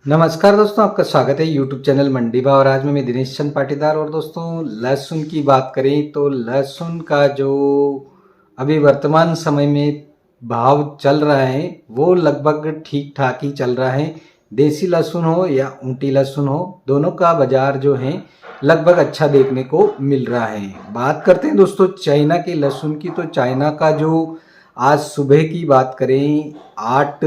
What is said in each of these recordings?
नमस्कार दोस्तों, आपका स्वागत है यूट्यूब चैनल मंडी भाव। और आज मैं दिनेश चंद पाटीदार। और दोस्तों, लहसुन की बात करें तो लहसुन का जो अभी वर्तमान समय में भाव चल रहा है वो लगभग ठीक ठाक ही चल रहा है। देसी लहसुन हो या ऊँटी लहसुन हो, दोनों का बाजार जो है लगभग अच्छा देखने को मिल रहा है। बात करते हैं दोस्तों चाइना के लहसुन की, तो चाइना का जो आज सुबह की बात करें 8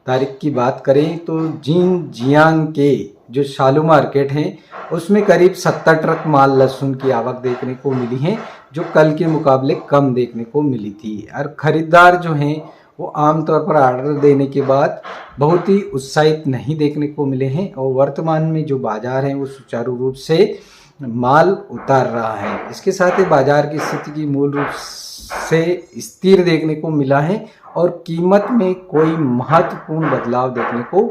तारीख की बात करें तो जियांग के जो शालू मार्केट है उसमें करीब 70 ट्रक माल लहसुन की आवक देखने को मिली है, जो कल के मुकाबले कम देखने को मिली थी। और ख़रीदार जो हैं वो आमतौर पर ऑर्डर देने के बाद बहुत ही उत्साहित नहीं देखने को मिले हैं, और वर्तमान में जो बाज़ार है वो सुचारू रूप से माल उतार रहा है। इसके साथ ही बाज़ार की स्थिति की मूल रूप से स्थिर देखने को मिला है, और कीमत में कोई महत्वपूर्ण बदलाव देखने को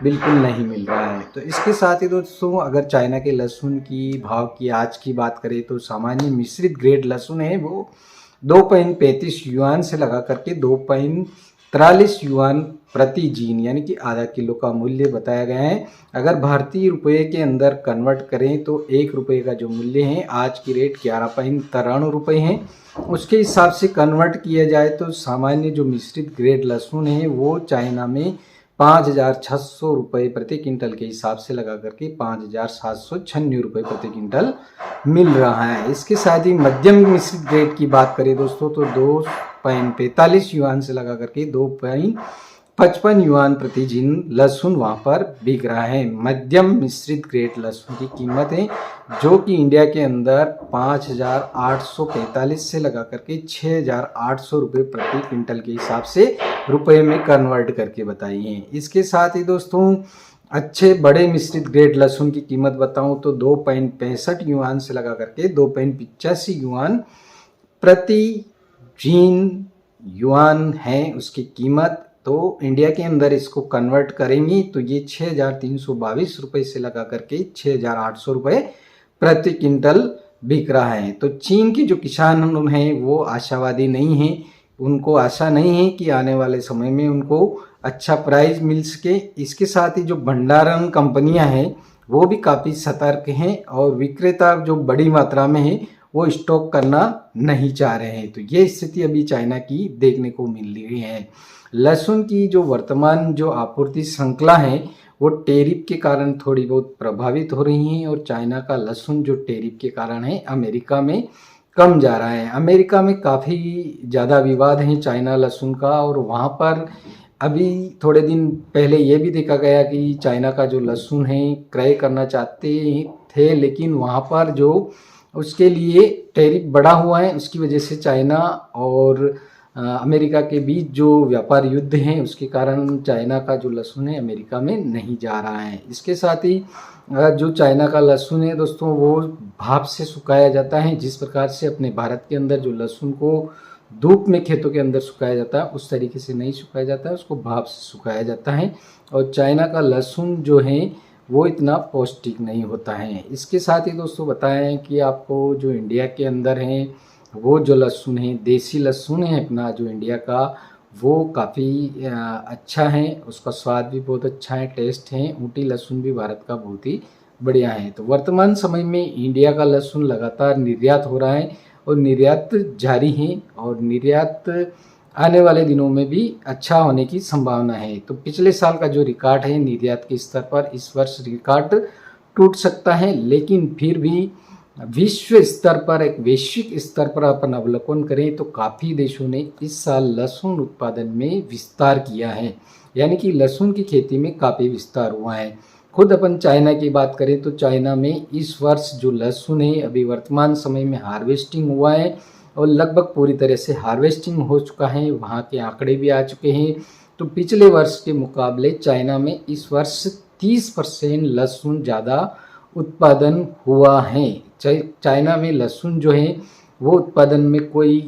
बिल्कुल नहीं मिल रहा है। तो इसके साथ ही दोस्तों, अगर चाइना के लहसुन की भाव की आज की बात करें तो सामान्य मिश्रित ग्रेड लहसुन है वो 2.35 युआन से लगा करके 2.43 युआन प्रति जीन यानी कि आधा किलो का मूल्य बताया गया है। अगर भारतीय रुपये के अंदर कन्वर्ट करें तो 1 रुपये का जो मूल्य है आज की रेट 11.93 रुपये है। उसके हिसाब से कन्वर्ट किया जाए तो सामान्य जो मिश्रित ग्रेड लहसुन है वो चाइना में 5,600 रुपये प्रति क्विंटल के हिसाब से लगा करके 5,796 रुपये प्रति क्विंटल मिल रहा है। इसके साथ ही मध्यम मिश्रित ग्रेड की बात करें दोस्तों तो 2.45 युआन से लगा करके 2.55 युआन प्रति जिन लहसुन वहाँ पर बिक रहा है। मध्यम मिश्रित ग्रेड लहसुन की कीमत है जो कि इंडिया के अंदर 5,845 से लगा करके 6,800 रुपये प्रति क्विंटल के हिसाब से रुपए में कन्वर्ट करके बताई है। इसके साथ ही दोस्तों, अच्छे बड़े मिश्रित ग्रेड लहसुन की कीमत बताऊं तो 2.65 युआन से लगा करके 2.85 युआन प्रति जीन युआन है उसकी कीमत। तो इंडिया के अंदर इसको कन्वर्ट करेंगे तो ये 6,322 रुपये से लगा करके 6,800 रुपये प्रति क्विंटल बिक रहा है। तो चीन के जो किसान हैं वो आशावादी नहीं हैं, उनको आशा नहीं है कि आने वाले समय में उनको अच्छा प्राइस मिल सके। इसके साथ ही जो भंडारण कंपनियां हैं वो भी काफ़ी सतर्क हैं, और विक्रेता जो बड़ी मात्रा में है वो स्टॉक करना नहीं चाह रहे हैं। तो ये स्थिति अभी चाइना की देखने को मिल रही है। लहसुन की जो वर्तमान जो आपूर्ति श्रृंखला है वो टेरिफ के कारण थोड़ी बहुत प्रभावित हो रही हैं, और चाइना का लहसुन जो टेरिफ के कारण है अमेरिका में कम जा रहा है। अमेरिका में काफ़ी ज़्यादा विवाद है चाइना लहसुन का, और वहाँ पर अभी थोड़े दिन पहले ये भी देखा गया कि चाइना का जो लहसुन है क्रय करना चाहते थे, लेकिन वहाँ पर जो उसके लिए टैरिफ बढ़ा हुआ है उसकी वजह से चाइना और अमेरिका के बीच जो व्यापार युद्ध है उसके कारण चाइना का जो लहसुन है अमेरिका में नहीं जा रहा है। इसके साथ ही जो चाइना का लहसुन है दोस्तों वो भाप से सुखाया जाता है। जिस प्रकार से अपने भारत के अंदर जो लहसुन को धूप में खेतों के अंदर सुखाया जाता है उस तरीके से नहीं सुखाया जाता है, उसको भाप से सुखाया जाता है। और चाइना का लहसुन जो है वो इतना पौष्टिक नहीं होता है। इसके साथ ही दोस्तों बताएं कि आपको जो इंडिया के अंदर है वो जो लहसुन है, देसी लहसुन है अपना जो इंडिया का, वो काफ़ी अच्छा है, उसका स्वाद भी बहुत अच्छा है, टेस्ट है। ऊँटी लहसुन भी भारत का बहुत ही बढ़िया है। तो वर्तमान समय में इंडिया का लहसुन लगातार निर्यात हो रहा है, और निर्यात जारी है, और निर्यात आने वाले दिनों में भी अच्छा होने की संभावना है। तो पिछले साल का जो रिकॉर्ड है निर्यात के स्तर पर, इस वर्ष रिकॉर्ड टूट सकता है, लेकिन फिर भी विश्व स्तर पर, एक वैश्विक स्तर पर अपन अवलोकन करें तो काफ़ी देशों ने इस साल लहसुन उत्पादन में विस्तार किया है, यानी कि लहसुन की खेती में काफ़ी विस्तार हुआ है। खुद अपन चाइना की बात करें तो चाइना में इस वर्ष जो लहसुन है अभी वर्तमान समय में हार्वेस्टिंग हुआ है, और लगभग पूरी तरह से हार्वेस्टिंग हो चुका है। वहाँ के आंकड़े भी आ चुके हैं। तो पिछले वर्ष के मुकाबले चाइना में इस वर्ष 30% लहसुन ज़्यादा उत्पादन हुआ है। चाइना में लहसुन जो है वो उत्पादन में कोई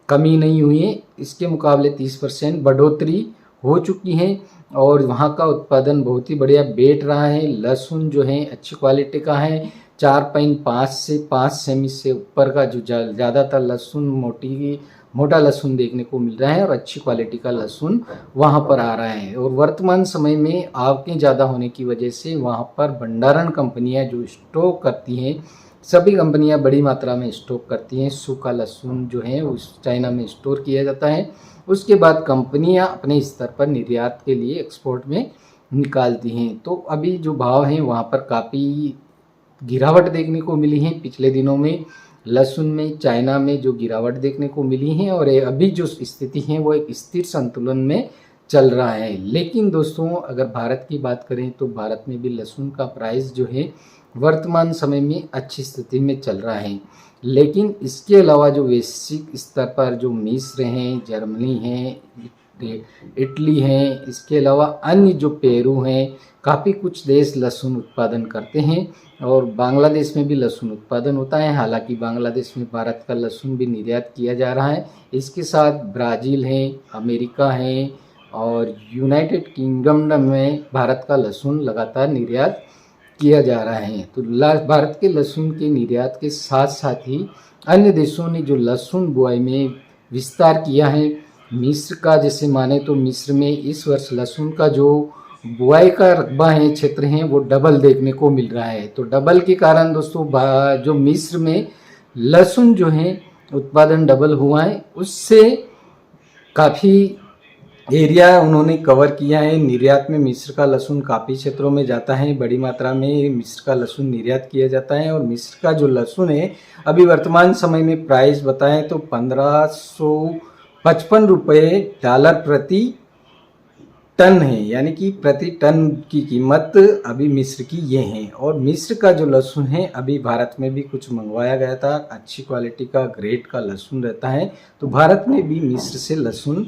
कमी नहीं हुई है, इसके मुकाबले 30% बढ़ोतरी हो चुकी है, और वहाँ का उत्पादन बहुत ही बढ़िया बैठ रहा है। लहसुन जो है अच्छी क्वालिटी का है, 4.5 से 5 सेमी से ऊपर का जो ज़्यादातर लहसुन मोटी मोटा लहसुन देखने को मिल रहा है और अच्छी क्वालिटी का लहसुन वहाँ पर आ रहा है। और वर्तमान समय में आवकें ज़्यादा होने की वजह से वहाँ पर भंडारण कंपनियाँ जो स्टॉक करती हैं, सभी कंपनियां बड़ी मात्रा में स्टॉक करती हैं। सूखा लहसुन जो है उस चाइना में स्टोर किया जाता है, उसके बाद कंपनियां अपने स्तर पर निर्यात के लिए एक्सपोर्ट में निकालती हैं। तो अभी जो भाव हैं वहाँ पर काफ़ी गिरावट देखने को मिली है। पिछले दिनों में लहसुन में चाइना में जो गिरावट देखने को मिली है और अभी जो स्थिति है वो एक स्थिर संतुलन में चल रहा है। लेकिन दोस्तों अगर भारत की बात करें तो भारत में भी लहसुन का प्राइस जो है वर्तमान समय में अच्छी स्थिति में चल रहा है। लेकिन इसके अलावा जो वैश्विक स्तर पर जो मिस्र हैं, जर्मनी हैं, इटली हैं, इसके अलावा अन्य जो पेरू हैं, काफ़ी कुछ देश लहसुन उत्पादन करते हैं और बांग्लादेश में भी लहसुन उत्पादन होता है। हालांकि बांग्लादेश में भारत का लहसुन भी निर्यात किया जा रहा है। इसके साथ ब्राज़ील है, अमेरिका है और यूनाइटेड किंगडम में भारत का लहसुन लगातार निर्यात किया जा रहा है। तो भारत के लहसुन के निर्यात के साथ साथ ही अन्य देशों ने जो लहसुन बुआई में विस्तार किया है, मिस्र का जैसे माने तो मिस्र में इस वर्ष लहसुन का जो बुआई का रकबा है, क्षेत्र है, वो डबल देखने को मिल रहा है। तो डबल के कारण दोस्तों जो मिस्र में लहसुन जो है उत्पादन डबल हुआ है, उससे काफ़ी एरिया उन्होंने कवर किया है। निर्यात में मिस्र का लहसुन काफ़ी क्षेत्रों में जाता है, बड़ी मात्रा में मिस्र का लहसुन निर्यात किया जाता है। और मिस्र का जो लहसुन है अभी वर्तमान समय में प्राइस बताएं तो 1555 रुपये डॉलर प्रति टन है, यानी कि प्रति टन की कीमत अभी मिस्र की ये है। और मिस्र का जो लहसुन है अभी भारत में भी कुछ मंगवाया गया था, अच्छी क्वालिटी का ग्रेड का लहसुन रहता है, तो भारत ने भी मिस्र से लहसुन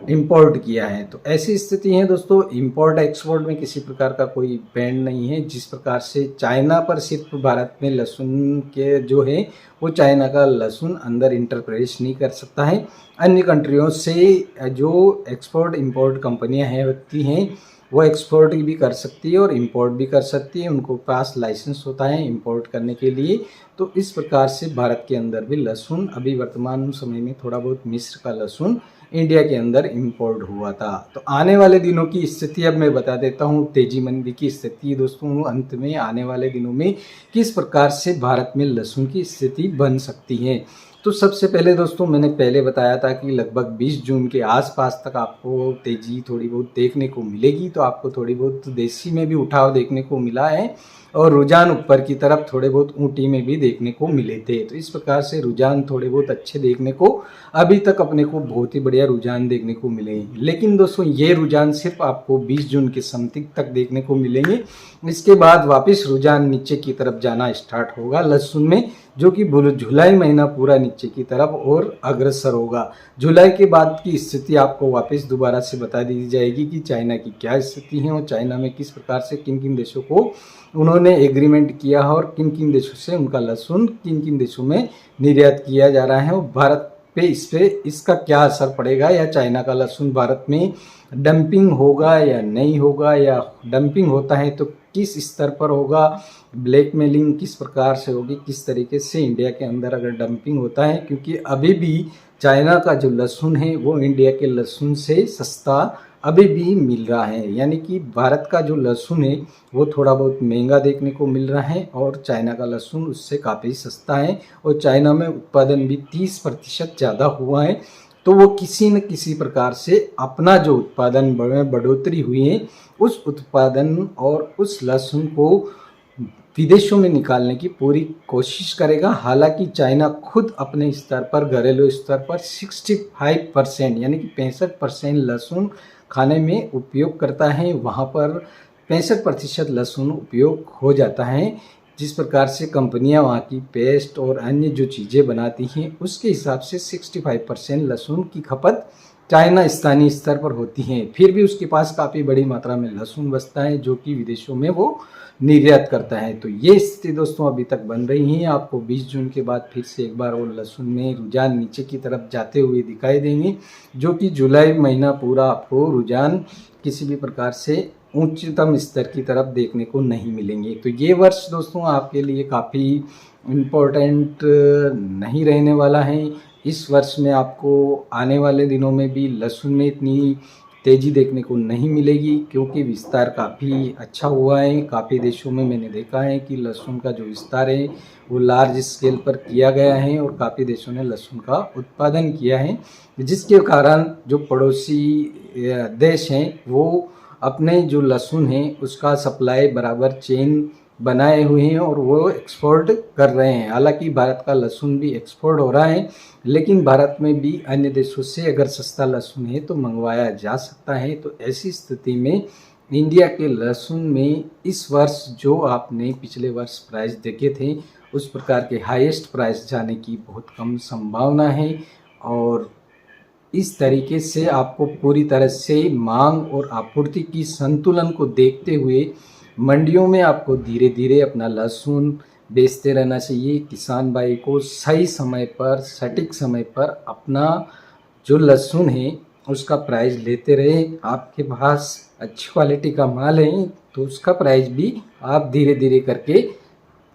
इंपोर्ट किया है। तो ऐसी स्थिति है दोस्तों, इंपोर्ट एक्सपोर्ट में किसी प्रकार का कोई बैंड नहीं है। जिस प्रकार से चाइना पर सिर्फ भारत में लहसुन के जो है वो चाइना का लहसुन अंदर इंटर प्रवेश नहीं कर सकता है, अन्य कंट्रियों से जो एक्सपोर्ट इंपोर्ट कंपनियां हैं व्यक्ति हैं वो एक्सपोर्ट भी कर सकती है और इंपोर्ट भी कर सकती है, उनको पास लाइसेंस होता है इंपोर्ट करने के लिए। तो इस प्रकार से भारत के अंदर भी लहसुन अभी वर्तमान समय में थोड़ा बहुत मिस्र का लहसुन इंडिया के अंदर इंपोर्ट हुआ था। तो आने वाले दिनों की स्थिति अब मैं बता देता हूँ, तेजी मंदी की स्थिति दोस्तों अंत में आने वाले दिनों में किस प्रकार से भारत में लहसुन की स्थिति बन सकती है। तो सबसे पहले दोस्तों मैंने पहले बताया था कि लगभग 20 जून के आसपास तक आपको तेजी थोड़ी बहुत देखने को मिलेगी। तो आपको थोड़ी बहुत देसी में भी उठाव देखने को मिला है और रुझान ऊपर की तरफ थोड़े बहुत ऊँटी में भी देखने को मिले थे। तो इस प्रकार से रुझान थोड़े बहुत अच्छे देखने को अभी तक अपने को बहुत ही बढ़िया रुझान देखने को मिले। लेकिन दोस्तों ये रुझान सिर्फ आपको 20 जून के समथिंग तक देखने को मिलेंगे। इसके बाद वापस रुझान नीचे की तरफ जाना स्टार्ट होगा लहसुन में, जो कि जुलाई महीना पूरा नीचे की तरफ और अग्रसर होगा। जुलाई के बाद की स्थिति आपको वापस दोबारा से बता दी जाएगी कि चाइना की क्या स्थिति है और चाइना में किस प्रकार से किन किन देशों को उन्होंने एग्रीमेंट किया है और किन किन देशों से उनका लहसुन किन किन देशों में निर्यात किया जा रहा है और भारत पे इसका क्या असर पड़ेगा, या चाइना का लहसुन भारत में डंपिंग होगा या नहीं होगा, या डंपिंग होता है तो किस स्तर पर होगा, ब्लैकमेलिंग किस प्रकार से होगी, किस तरीके से इंडिया के अंदर अगर डंपिंग होता है। क्योंकि अभी भी चाइना का जो लहसुन है वो इंडिया के लहसुन से सस्ता अभी भी मिल रहा है, यानी कि भारत का जो लहसुन है वो थोड़ा बहुत महंगा देखने को मिल रहा है और चाइना का लहसुन उससे काफ़ी सस्ता है। और चाइना में उत्पादन भी 30% ज़्यादा हुआ है। तो वो किसी न किसी प्रकार से अपना जो उत्पादन में बढ़ोतरी हुई है उस उत्पादन और उस लहसुन को विदेशों में निकालने की पूरी कोशिश करेगा। हालांकि चाइना खुद अपने स्तर पर घरेलू स्तर पर 65% यानी कि 65% लहसुन खाने में उपयोग करता है, वहाँ पर 65% लहसुन उपयोग हो जाता है। जिस प्रकार से कंपनियां वहाँ की पेस्ट और अन्य जो चीज़ें बनाती हैं उसके हिसाब से 65% लहसुन की खपत चाइना स्थानीय स्तर पर होती है। फिर भी उसके पास काफ़ी बड़ी मात्रा में लहसुन बचता है जो कि विदेशों में वो निर्यात करता है। तो ये स्थिति दोस्तों अभी तक बन रही है। आपको 20 जून के बाद फिर से एक बार वो लहसुन में रुझान नीचे की तरफ जाते हुए दिखाई देंगे, जो कि जुलाई महीना पूरा आपको रुझान किसी भी प्रकार से उच्चतम स्तर की तरफ देखने को नहीं मिलेंगे। तो ये वर्ष दोस्तों आपके लिए काफ़ी इम्पोर्टेंट नहीं रहने वाला है। इस वर्ष में आपको आने वाले दिनों में भी लहसुन में इतनी तेज़ी देखने को नहीं मिलेगी, क्योंकि विस्तार काफ़ी अच्छा हुआ है। काफ़ी देशों में मैंने देखा है कि लहसुन का जो विस्तार है वो लार्ज स्केल पर किया गया है और काफ़ी देशों ने लहसुन का उत्पादन किया है, जिसके कारण जो पड़ोसी देश हैं वो अपने जो लहसुन है उसका सप्लाई बराबर चेन बनाए हुए हैं और वो एक्सपोर्ट कर रहे हैं। हालांकि भारत का लहसुन भी एक्सपोर्ट हो रहा है, लेकिन भारत में भी अन्य देशों से अगर सस्ता लहसुन है तो मंगवाया जा सकता है। तो ऐसी स्थिति में इंडिया के लहसुन में इस वर्ष जो आपने पिछले वर्ष प्राइस देखे थे उस प्रकार के हाईएस्ट प्राइस जाने की बहुत कम संभावना है। और इस तरीके से आपको पूरी तरह से मांग और आपूर्ति की संतुलन को देखते हुए मंडियों में आपको धीरे धीरे अपना लहसुन बेचते रहना चाहिए। किसान भाई को सही समय पर, सटीक समय पर अपना जो लहसुन है उसका प्राइस लेते रहे। आपके पास अच्छी क्वालिटी का माल है तो उसका प्राइस भी आप धीरे धीरे करके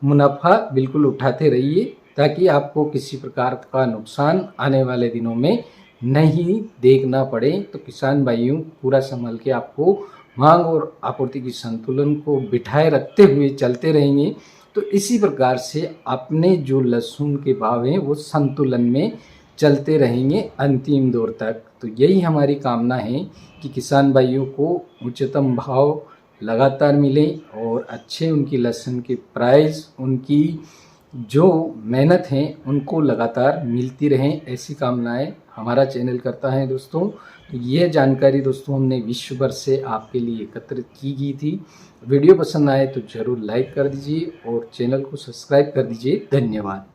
मुनाफा बिल्कुल उठाते रहिए, ताकि आपको किसी प्रकार का नुकसान आने वाले दिनों में नहीं देखना पड़े। तो किसान भाइयों, पूरा संभल के आपको मांग और आपूर्ति की संतुलन को बिठाए रखते हुए चलते रहेंगे तो इसी प्रकार से अपने जो लहसुन के भाव हैं वो संतुलन में चलते रहेंगे अंतिम दौर तक। तो यही हमारी कामना है कि किसान भाइयों को उच्चतम भाव लगातार मिले और अच्छे उनकी लहसुन के प्राइस, उनकी जो मेहनत है उनको लगातार मिलती रहें, ऐसी कामनाएं हमारा चैनल करता है दोस्तों। तो ये जानकारी दोस्तों हमने विश्व भर से आपके लिए एकत्रित की गई थी। वीडियो पसंद आए तो ज़रूर लाइक कर दीजिए और चैनल को सब्सक्राइब कर दीजिए। धन्यवाद।